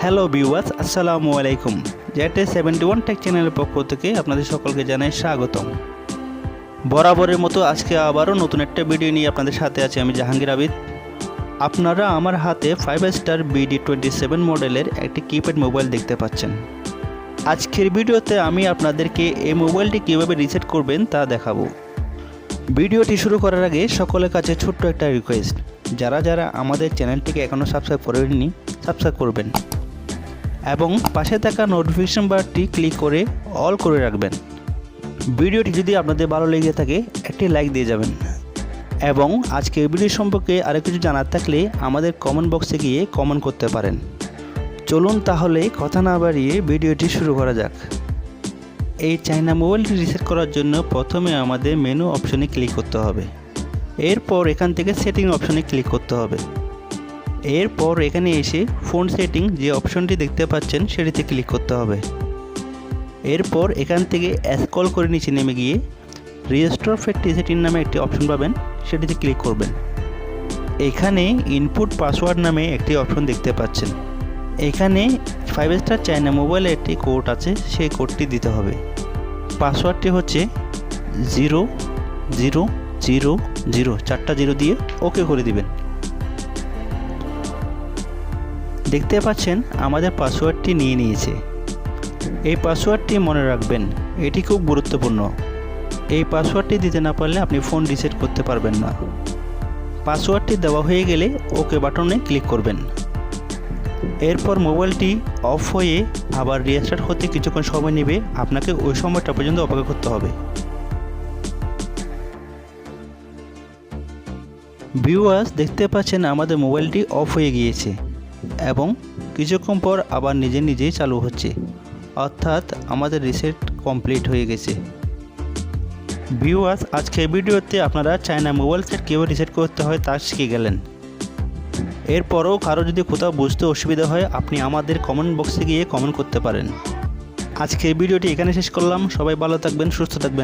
Hello viewers, আসসালামু আলাইকুম। JT71 take চ্যানেলের পক্ষ থেকে আপনাদের সকলকে জানাই স্বাগতম। বরাবরের মতো আজকে আবারও নতুন একটা ভিডিও নিয়ে আপনাদের সাথে আছি আমি জাহাঙ্গীর আবিদ। আপনারা আমার হাতে 5 স্টার BD27 মডেলের একটি কিপ্যাড মোবাইল দেখতে পাচ্ছেন। আজকের ভিডিওতে আমি আপনাদেরকে এই মোবাইলটি কীভাবে রিসেট করবেন তা দেখাবো। ভিডিওটি শুরু করার আগে সকলের কাছে ছোট্ট একটা রিকোয়েস্ট, যারা আমাদের চ্যানেলটিকে এখনও সাবস্ক্রাইব করেননি সাবস্ক্রাইব করবেন এবং পাশে থাকা নোটিফিকেশন বারটি ক্লিক করে অল করে রাখবেন। ভিডিওটি যদি আপনাদের ভালো লেগে থাকে একটি লাইক দিয়ে যাবেন এবং আজকের ভিডিও সম্পর্কে আরও কিছু জানার থাকলে আমাদের কমেন্ট বক্সে গিয়ে কমেন্ট করতে পারেন। চলুন তাহলে কথা না বাড়িয়ে ভিডিওটি শুরু করা যাক। এই চায়না মোবাইলটি রিসেট করার জন্য প্রথমে আমাদের মেনু অপশনে ক্লিক করতে হবে। এরপর এখান থেকে সেটিং অপশনে ক্লিক করতে হবে। এরপর এখানে এসে ফোন সেটিং যে অপশনটি দেখতে পাচ্ছেন সেটিতে ক্লিক করতে হবে। এরপর এখান থেকে স্ক্রল করে নিচে নেমে গিয়ে রিস্টোর ফ্যাক্টরি সেটিং নামে একটি অপশন পাবেন, সেটিতে ক্লিক করবেন। এখানে ইনপুট পাসওয়ার্ড নামে একটি অপশন দেখতে পাচ্ছেন। এখানে 5 স্টার চায়না মোবাইলে একটি কোড আছে, সেই কোডটি দিতে হবে। পাসওয়ার্ডটি হচ্ছে 0000, 4টা 0 দিয়ে ওকে করে দিবেন। দেখতে পাচ্ছেন আমাদের পাসওয়ার্ডটি নিয়ে নিয়েছে। এই পাসওয়ার্ডটি মনে রাখবেন, এটি খুব গুরুত্বপূর্ণ। এই পাসওয়ার্ডটি দিতে না পারলে আপনি ফোন রিসেট করতে পারবেন না। পাসওয়ার্ডটি দেওয়া হয়ে গেলে ওকে বাটনে ক্লিক করবেন। এরপর মোবাইলটি অফ হয়ে আবার রিস্টার্ট হতে কিছুক্ষণ সময় নেবে, আপনাকে ওই সময়টা পর্যন্ত অপেক্ষা করতে হবে। ভিউয়ার্স, দেখতে পাচ্ছেন আমাদের মোবাইলটি অফ হয়ে গিয়েছে এবং কিছুক্ষণ পর আবার নিজেই চালু হচ্ছে, অর্থাৎ আমাদের রিসেট কমপ্লিট হয়ে গেছে। ভিউয়ার্স, আজকের ভিডিওতে আপনারা চায়না মোবাইল সেট কীভাবে রিসেট করতে হয় তা শিখে গেলেন। এরপরও কারো যদি কোথাও বুঝতে অসুবিধা হয় আপনি আমাদের কমেন্ট বক্সে গিয়ে কমেন্ট করতে পারেন। আজকের ভিডিওটি এখানে শেষ করলাম। সবাই ভালো থাকবেন, সুস্থ থাকবেন।